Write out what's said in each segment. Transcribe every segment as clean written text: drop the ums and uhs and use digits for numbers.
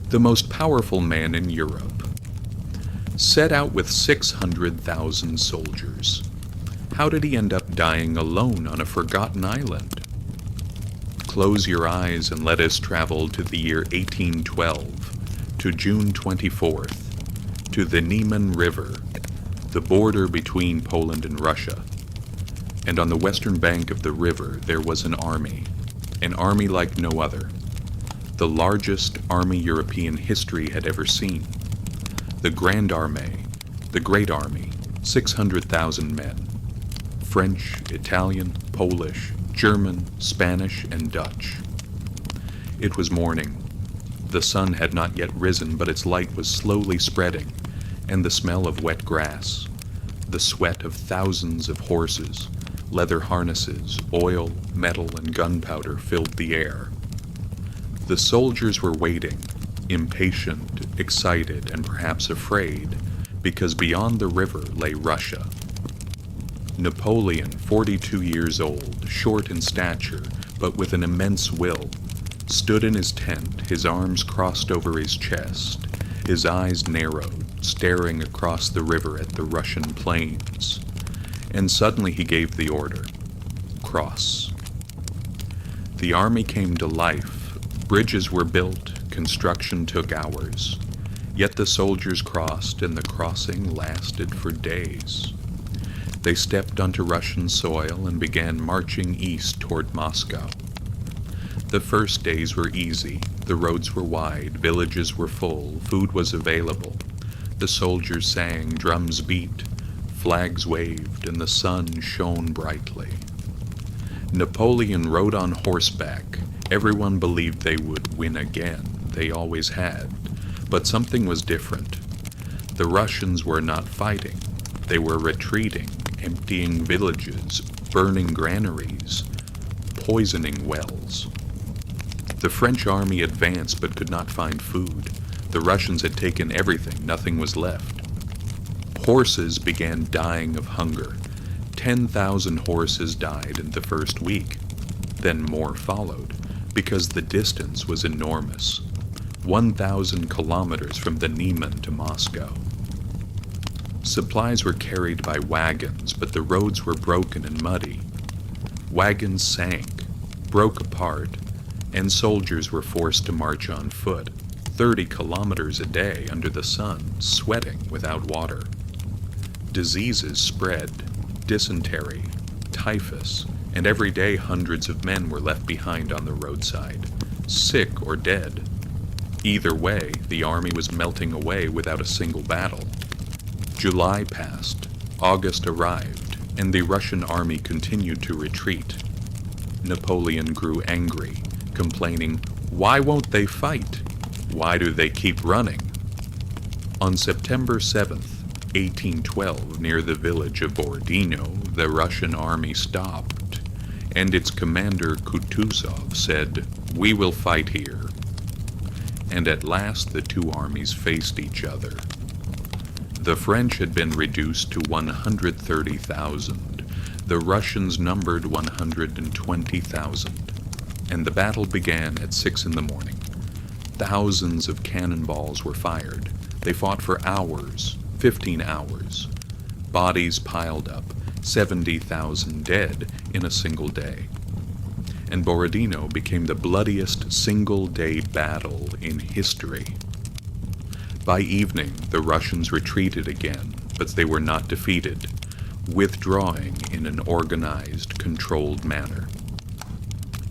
the most powerful man in Europe, set out with 600,000 soldiers. How did he end up dying alone on a forgotten island? Close your eyes and let us travel to the year 1812, to June 24th, to the Neman River, the border between Poland and Russia. And on the western bank of the river there was an army like no other, the largest army European history had ever seen. The Grand Armée, the Great Army, 600,000 men. French, Italian, Polish, German, Spanish, and Dutch. It was morning. The sun had not yet risen, but its light was slowly spreading, and the smell of wet grass, the sweat of thousands of horses, leather harnesses, oil, metal, and gunpowder filled the air. The soldiers were waiting, impatient, excited, and perhaps afraid, because beyond the river lay Russia. Napoleon, 42 years old, short in stature, but with an immense will, stood in his tent, his arms crossed over his chest, his eyes narrowed, staring across the river at the Russian plains. And suddenly he gave the order, cross. The army came to life. Bridges were built, construction took hours. Yet the soldiers crossed, and the crossing lasted for days. They stepped onto Russian soil and began marching east toward Moscow. The first days were easy. The roads were wide, villages were full, food was available. The soldiers sang, drums beat, flags waved, and the sun shone brightly. Napoleon rode on horseback. Everyone believed they would win again. They always had. But something was different. The Russians were not fighting. They were retreating, emptying villages, burning granaries, poisoning wells. The French army advanced but could not find food. The Russians had taken everything, nothing was left. Horses began dying of hunger. 10,000 horses died in the first week. Then more followed, because the distance was enormous. 1,000 kilometers from the Neman to Moscow. Supplies were carried by wagons, but the roads were broken and muddy. Wagons sank, broke apart, and soldiers were forced to march on foot, 30 kilometers a day under the sun, sweating without water. Diseases spread, dysentery, typhus, and every day hundreds of men were left behind on the roadside, sick or dead. Either way, the army was melting away without a single battle. July passed, August arrived, and the Russian army continued to retreat. Napoleon grew angry, complaining, "Why won't they fight? Why do they keep running?" On September 7th, 1812, near the village of Borodino, the Russian army stopped, and its commander Kutuzov said, "We will fight here." And at last the two armies faced each other. The French had been reduced to 130,000. The Russians numbered 120,000. And the battle began at 6 in the morning. Thousands of cannonballs were fired. They fought for hours, 15 hours. Bodies piled up, 70,000 dead in a single day. And Borodino became the bloodiest single-day battle in history. By evening, the Russians retreated again, but they were not defeated, withdrawing in an organized, controlled manner.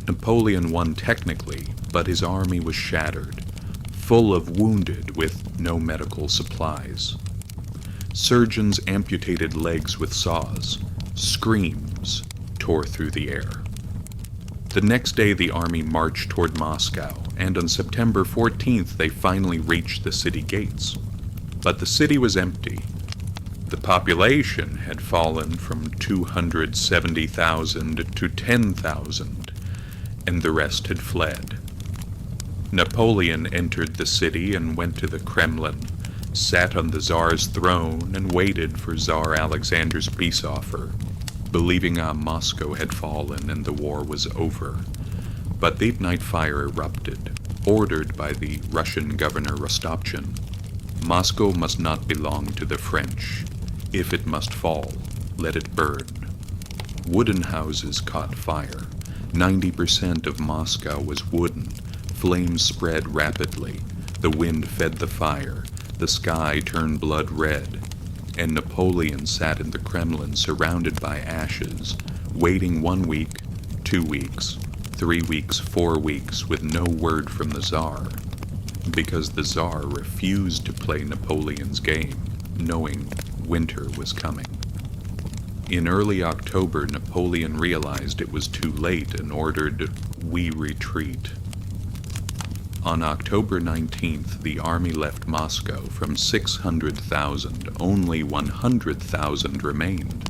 Napoleon won technically, but his army was shattered, full of wounded with no medical supplies. Surgeons amputated legs with saws. Screams tore through the air. The next day the army marched toward Moscow, and on September 14th they finally reached the city gates. But the city was empty. The population had fallen from 270,000 to 10,000, and the rest had fled. Napoleon entered the city and went to the Kremlin, sat on the Tsar's throne, and waited for Tsar Alexander's peace offer, believing Moscow had fallen and the war was over. But midnight fire erupted. ordered by the Russian governor Rostopchin. Moscow must not belong to the French. If it must fall, let it burn. Wooden houses caught fire. 90% of Moscow was wooden. Flames spread rapidly. The wind fed the fire. The sky turned blood red. And Napoleon sat in the Kremlin surrounded by ashes, waiting 1 week, 2 weeks, 3 weeks, 4 weeks with no word from the Tsar, because the Tsar refused to play Napoleon's game, knowing winter was coming. In early October, Napoleon realized it was too late and ordered, "We retreat." On October 19th, the army left Moscow. From 600,000, only 100,000 remained.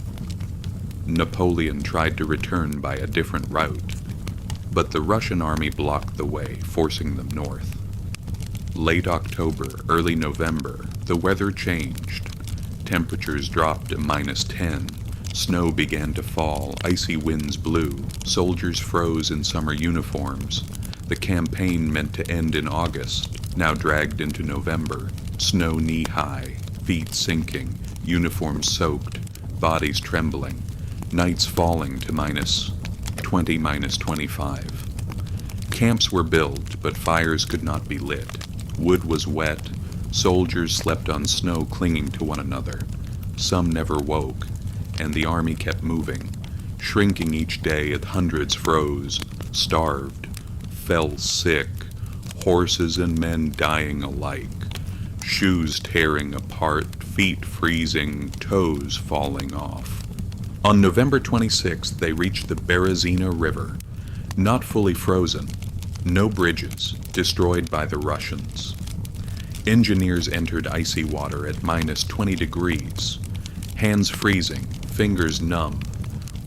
Napoleon tried to return by a different route, but the Russian army blocked the way, forcing them north. Late October, early November, the weather changed. Temperatures dropped to -10. Snow began to fall, icy winds blew, soldiers froze in summer uniforms. The campaign meant to end in August, now dragged into November. Snow knee-high, feet sinking, uniforms soaked, bodies trembling, nights falling to -20, -25. Camps were built, but fires could not be lit. Wood was wet. Soldiers slept on snow clinging to one another. Some never woke, and the army kept moving, shrinking each day as hundreds froze, starved, fell sick, horses and men dying alike, shoes tearing apart, feet freezing, toes falling off. On November 26th, they reached the Berezina River, not fully frozen, no bridges, destroyed by the Russians. Engineers entered icy water at -20 degrees, hands freezing, fingers numb,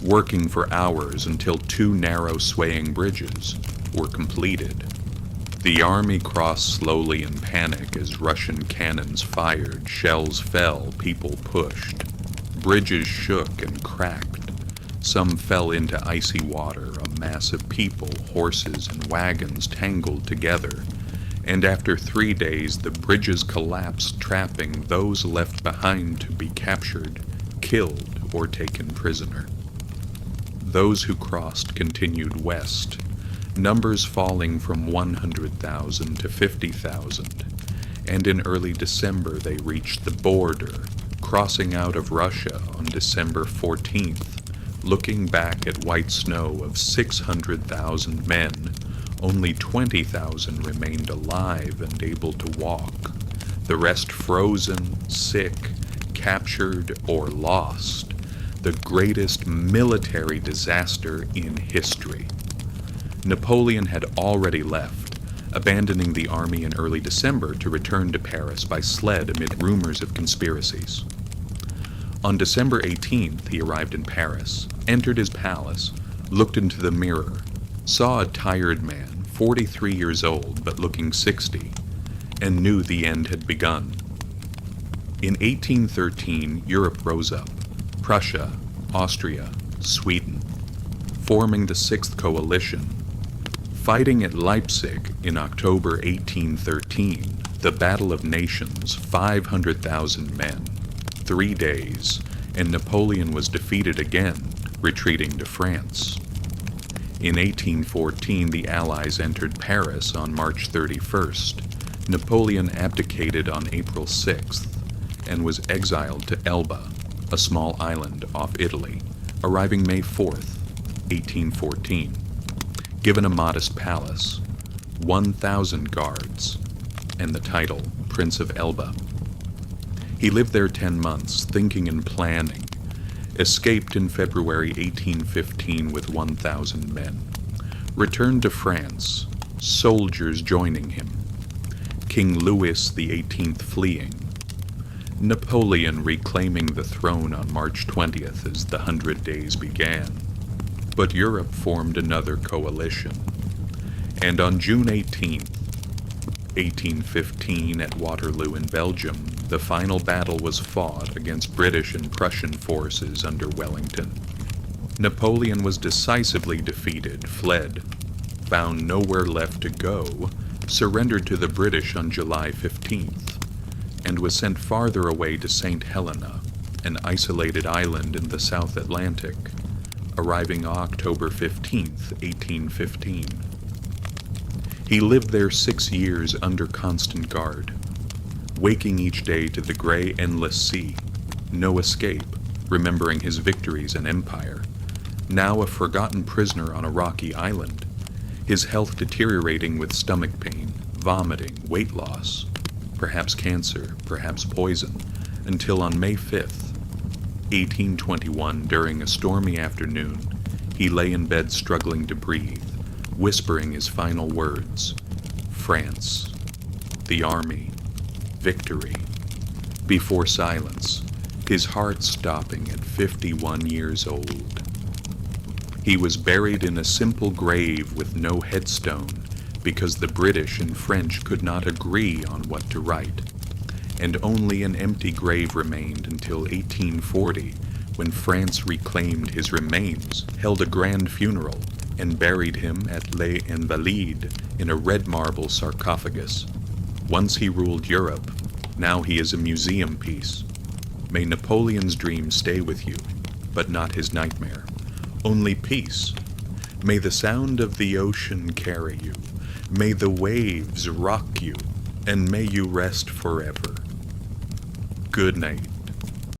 working for hours until 2 narrow swaying bridges were completed. The army crossed slowly in panic as Russian cannons fired, shells fell, people pushed. Bridges shook and cracked. Some fell into icy water, a mass of people, horses, and wagons tangled together. And after 3 days, the bridges collapsed, trapping those left behind to be captured, killed, or taken prisoner. Those who crossed continued west, numbers falling from 100,000 to 50,000, and in early December they reached the border, crossing out of Russia on December 14th. Looking back at white snow of 600,000 men, only 20,000 remained alive and able to walk, the rest frozen, sick, captured, or lost. The greatest military disaster in history. Napoleon had already left, abandoning the army in early December to return to Paris by sled amid rumors of conspiracies. On December 18th, he arrived in Paris, entered his palace, looked into the mirror, saw a tired man, 43 years old but looking 60, and knew the end had begun. In 1813, Europe rose up, Prussia, Austria, Sweden, forming the Sixth Coalition. Fighting at Leipzig in October 1813, the Battle of Nations, 500,000 men, 3 days, and Napoleon was defeated again, retreating to France. In 1814, the Allies entered Paris on March 31st. Napoleon abdicated on April 6th and was exiled to Elba, a small island off Italy, arriving May 4th, 1814. Given a modest palace, 1,000 guards, and the title Prince of Elba. He lived there 10 months, thinking and planning, escaped in February 1815 with 1,000 men, returned to France, soldiers joining him, King Louis XVIII fleeing, Napoleon reclaiming the throne on March 20th as the 100 Days began. But Europe formed another coalition, and on June 18, 1815, at Waterloo in Belgium, the final battle was fought against British and Prussian forces under Wellington. Napoleon was decisively defeated, fled, found nowhere left to go, surrendered to the British on July 15th, and was sent farther away to Saint Helena, an isolated island in the South Atlantic, arriving October 15th, 1815. He lived there 6 years under constant guard, waking each day to the gray, endless sea, no escape, remembering his victories and empire, now a forgotten prisoner on a rocky island, his health deteriorating with stomach pain, vomiting, weight loss, perhaps cancer, perhaps poison, until on May 5th, 1821, during a stormy afternoon, he lay in bed struggling to breathe, whispering his final words: France, the army, victory, before silence, his heart stopping at 51 years old. He was buried in a simple grave with no headstone because the British and French could not agree on what to write, and only an empty grave remained until 1840, when France reclaimed his remains, held a grand funeral, and buried him at Les Invalides in a red marble sarcophagus. Once he ruled Europe, now he is a museum piece. May Napoleon's dream stay with you, but not his nightmare. Only peace. May the sound of the ocean carry you. May the waves rock you, and may you rest forever. Good night.